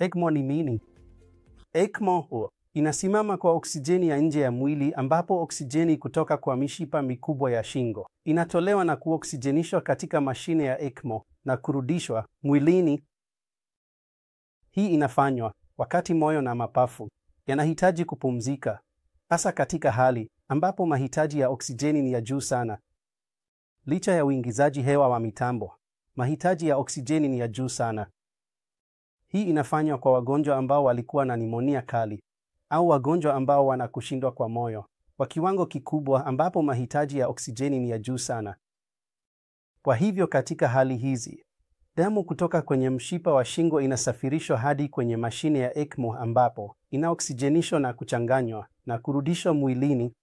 ECMO ni nini? ECMO inasimama kwa oksijeni ya nje ya mwili, ambapo oksijeni kutoka kwa mishipa mikubwa ya shingo inatolewa na kuoksijenishwa katika mashine ya ECMO na kurudishwa mwilini. Hii inafanywa wakati moyo na mapafu yanahitaji kupumzika, hasa katika hali ambapo mahitaji ya oksijeni ni ya juu sana. Licha ya uingizaji hewa wa mitambo, mahitaji ya oksijeni ni ya juu sana. Hii inafanywa kwa wagonjwa ambao walikuwa na nimonia kali au wagonjwa ambao wana kushindwa kwa moyo kwa kiwango kikubwa, ambapo mahitaji ya oksijeni ni ya juu sana. Kwa hivyo katika hali hizi, damu kutoka kwenye mshipa wa shingo inasafirishwa hadi kwenye mashine ya ECMO, ambapo inaoksijenishwa na kuchanganywa na kurudishwa mwilini.